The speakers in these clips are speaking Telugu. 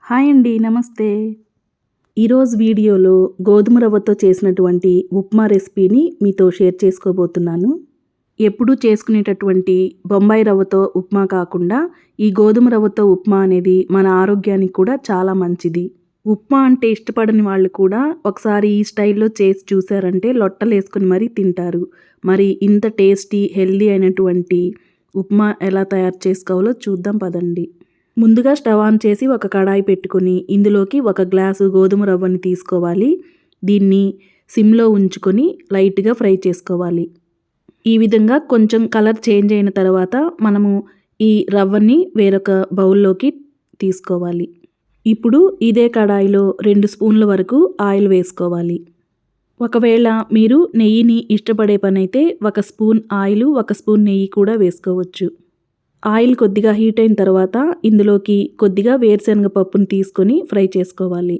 హాయ్ అండి, నమస్తే. ఈరోజు వీడియోలో గోధుమ రవ్వతో చేసినటువంటి ఉప్మా రెసిపీని మీతో షేర్ చేసుకోబోతున్నాను. ఎప్పుడూ చేసుకునేటటువంటి బొంబాయి రవ్వతో ఉప్మా కాకుండా ఈ గోధుమ రవ్వతో ఉప్మా అనేది మన ఆరోగ్యానికి కూడా చాలా మంచిది. ఉప్మా అంటే ఇష్టపడని వాళ్ళు కూడా ఒకసారి ఈ స్టైల్లో చేసి చూసారంటే లొట్టలేసుకుని మరీ తింటారు. మరి ఇంత టేస్టీ, హెల్దీ అయినటువంటి ఉప్మా ఎలా తయారు చేసుకోవాలో చూద్దాం పదండి. ముందుగా స్టవ్ ఆన్ చేసి ఒక కడాయి పెట్టుకొని ఇందులోకి 1 గ్లాసు గోధుమ రవ్వని తీసుకోవాలి. దీన్ని సిమ్లో ఉంచుకొని లైట్గా ఫ్రై చేసుకోవాలి. ఈ విధంగా కొంచెం కలర్ చేంజ్ అయిన తర్వాత మనము ఈ రవ్వని వేరొక బౌల్లోకి తీసుకోవాలి. ఇప్పుడు ఇదే కడాయిలో 2 స్పూన్ల వరకు ఆయిల్ వేసుకోవాలి. ఒకవేళ మీరు నెయ్యిని ఇష్టపడే పనైతే 1 స్పూన్ ఆయిల్, 1 స్పూన్ నెయ్యి కూడా వేసుకోవచ్చు. ఆయిల్ కొద్దిగా హీట్ అయిన తర్వాత ఇందులోకి కొద్దిగా వేరుశనగ పప్పును తీసుకొని ఫ్రై చేసుకోవాలి.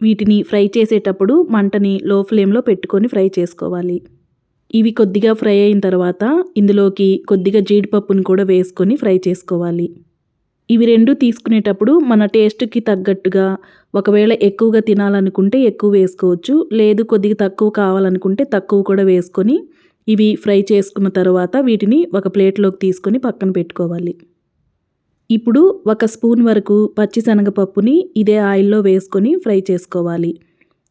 వీటిని ఫ్రై చేసేటప్పుడు మంటని లో ఫ్లేమ్లో పెట్టుకొని ఫ్రై చేసుకోవాలి. ఇవి కొద్దిగా ఫ్రై అయిన తర్వాత ఇందులోకి కొద్దిగా జీడిపప్పును కూడా వేసుకొని ఫ్రై చేసుకోవాలి. ఇవి రెండు తీసుకునేటప్పుడు మన టేస్ట్కి తగ్గట్టుగా ఒకవేళ ఎక్కువగా తినాలనుకుంటే ఎక్కువ వేసుకోవచ్చు, లేదు కొద్దిగా తక్కువ కావాలనుకుంటే తక్కువ కూడా వేసుకొని ఇవి ఫ్రై చేసుకున్న తర్వాత వీటిని ఒక ప్లేట్లోకి తీసుకొని పక్కన పెట్టుకోవాలి. ఇప్పుడు 1 స్పూన్ వరకు పచ్చిశనగపప్పుని ఇదే ఆయిల్లో వేసుకొని ఫ్రై చేసుకోవాలి.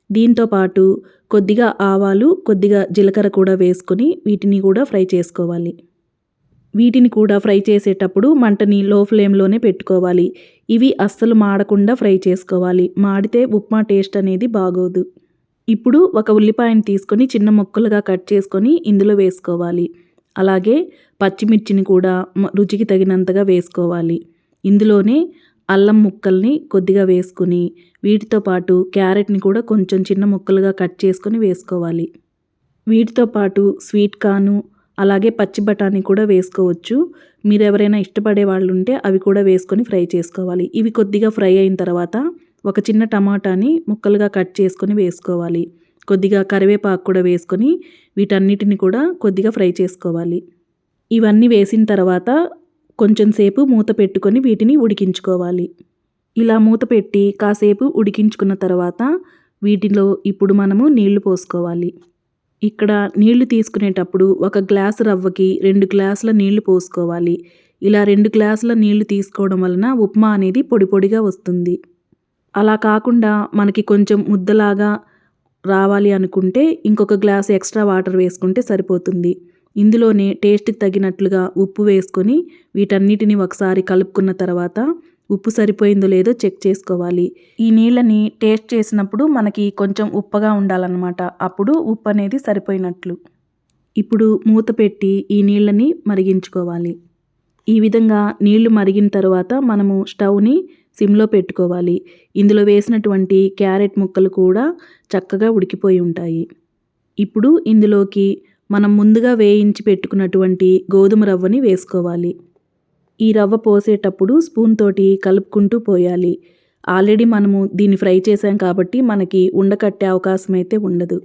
దీంతో పాటు కొద్దిగా ఆవాలు, కొద్దిగా జీలకర్ర కూడా వేసుకొని వీటిని కూడా ఫ్రై చేసుకోవాలి. వీటిని కూడా ఫ్రై చేసేటప్పుడు మంటని లో ఫ్లేమ్లోనే పెట్టుకోవాలి. ఇవి అస్సలు మాడకుండా ఫ్రై చేసుకోవాలి. మాడితే ఉప్మా టేస్ట్ అనేది బాగోదు. ఇప్పుడు 1 ఉల్లిపాయను తీసుకొని చిన్న ముక్కలుగా కట్ చేసుకొని ఇందులో వేసుకోవాలి. అలాగే పచ్చిమిర్చిని కూడా రుచికి తగినంతగా వేసుకోవాలి. ఇందులోనే అల్లం ముక్కల్ని కొద్దిగా వేసుకుని వీటితో పాటు క్యారెట్ని కూడా కొంచెం చిన్న ముక్కలుగా కట్ చేసుకొని వేసుకోవాలి. వీటితో పాటు స్వీట్ కార్న్, అలాగే పచ్చి బఠానీ కూడా వేసుకోవచ్చు. మీరు ఎవరైనా ఇష్టపడే వాళ్ళు ఉంటే అవి కూడా వేసుకొని ఫ్రై చేసుకోవాలి. ఇవి కొద్దిగా ఫ్రై అయిన తర్వాత ఒక చిన్న టమాటాని ముక్కలుగా కట్ చేసుకొని వేసుకోవాలి. కొద్దిగా కరివేపాకు కూడా వేసుకొని వీటన్నిటిని కూడా కొద్దిగా ఫ్రై చేసుకోవాలి. ఇవన్నీ వేసిన తర్వాత కొంచెం సేపు మూత పెట్టుకొని వీటిని ఉడికించుకోవాలి. ఇలా మూత పెట్టి కాసేపు ఉడికించుకున్న తర్వాత వీటిలో ఇప్పుడు మనము నీళ్లు పోసుకోవాలి. ఇక్కడ నీళ్లు తీసుకునేటప్పుడు 1 గ్లాసు రవ్వకి 2 గ్లాసుల నీళ్లు పోసుకోవాలి. ఇలా 2 గ్లాసుల నీళ్లు తీసుకోవడం వలన ఉప్మా అనేది పొడి పొడిగా వస్తుంది. అలా కాకుండా మనకి కొంచెం ముద్దలాగా రావాలి అనుకుంటే ఇంకొక గ్లాస్ ఎక్స్ట్రా వాటర్ వేసుకుంటే సరిపోతుంది. ఇందులోనే టేస్ట్కి తగినట్లుగా ఉప్పు వేసుకొని వీటన్నిటిని ఒకసారి కలుపుకున్న తర్వాత ఉప్పు సరిపోయిందో లేదో చెక్ చేసుకోవాలి. ఈ నీళ్ళని టేస్ట్ చేసినప్పుడు మనకి కొంచెం ఉప్పగా ఉండాలన్నమాట. అప్పుడు ఉప్పు అనేది సరిపోయినట్లు. ఇప్పుడు మూత పెట్టి ఈ నీళ్ళని మరిగించుకోవాలి. ఈ విధంగా నీళ్లు మరిగిన తర్వాత మనము స్టవ్ని సిమ్లో పెట్టుకోవాలి. ఇందులో వేసినటువంటి క్యారెట్ ముక్కలు కూడా చక్కగా ఉడికిపోయి ఉంటాయి. ఇప్పుడు ఇందులోకి మనం ముందుగా వేయించి పెట్టుకున్నటువంటి గోధుమ రవ్వని వేసుకోవాలి. ఈ రవ్వ పోసేటప్పుడు స్పూన్ తోటి కలుపుకుంటూ పోయాలి. ఆల్రెడీ మనము దీన్ని ఫ్రై చేసాం కాబట్టి మనకి ఉండకట్టే అవకాశం అయితే ఉండదు.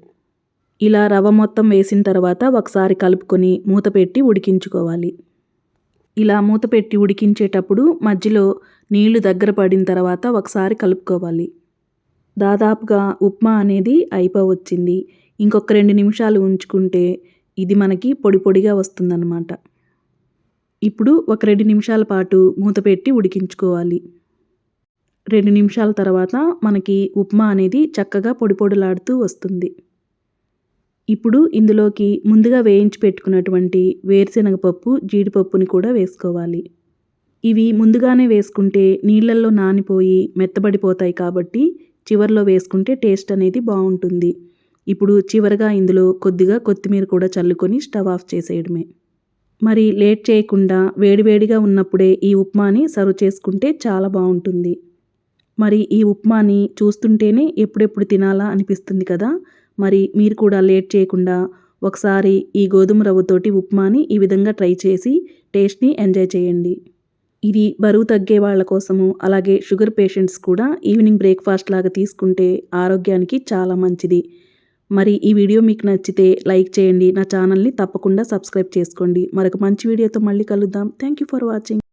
ఇలా రవ్వ మొత్తం వేసిన తర్వాత ఒకసారి కలుపుకొని మూత పెట్టి ఉడికించుకోవాలి. ఇలా మూత పెట్టి ఉడికించేటప్పుడు మధ్యలో నీళ్లు దగ్గర పడిన తర్వాత ఒకసారి కలుపుకోవాలి. దాదాపుగా ఉప్మా అనేది అయిపోవచ్చింది. ఇంకొక 2 నిమిషాలు ఉంచుకుంటే ఇది మనకి పొడి పొడిగా వస్తుందన్నమాట. ఇప్పుడు ఒక 2 నిమిషాల పాటు మూత పెట్టి ఉడికించుకోవాలి. 2 నిమిషాల తర్వాత మనకి ఉప్మా అనేది చక్కగా పొడి పొడిలాడుతూ వస్తుంది. ఇప్పుడు ఇందులోకి ముందుగా వేయించి పెట్టుకున్నటువంటి వేరుశనగపప్పు, జీడిపప్పుని కూడా వేసుకోవాలి. ఇవి ముందుగానే వేసుకుంటే నీళ్ళల్లో నానిపోయి మెత్తబడిపోతాయి కాబట్టి చివర్లో వేసుకుంటే టేస్ట్ అనేది బాగుంటుంది. ఇప్పుడు చివరగా ఇందులో కొద్దిగా కొత్తిమీర కూడా చల్లుకొని స్టవ్ ఆఫ్ చేసేయడమే. మరి లేట్ చేయకుండా వేడివేడిగా ఉన్నప్పుడే ఈ ఉప్మాని సర్వ్ చేసుకుంటే చాలా బాగుంటుంది. మరి ఈ ఉప్మాని చూస్తుంటేనే ఎప్పుడెప్పుడు తినాలా అనిపిస్తుంది కదా. మరి మీరు కూడా లేట్ చేయకుండా ఒకసారి ఈ గోధుమ రవ్వతోటి ఉప్మాని ఈ విధంగా ట్రై చేసి టేస్ట్ని ఎంజాయ్ చేయండి. ఇది బరువు తగ్గే వాళ్ళ కోసము, అలాగే షుగర్ పేషెంట్స్ కూడా ఈవినింగ్ బ్రేక్ఫాస్ట్ లాగా తీసుకుంటే ఆరోగ్యానికి చాలా మంచిది. మరి ఈ వీడియో మీకు నచ్చితే లైక్ చేయండి. నా ఛానల్ని తప్పకుండా సబ్స్క్రైబ్ చేసుకోండి. మరొక మంచి వీడియోతో మళ్ళీ కలుద్దాం. Thank you for watching.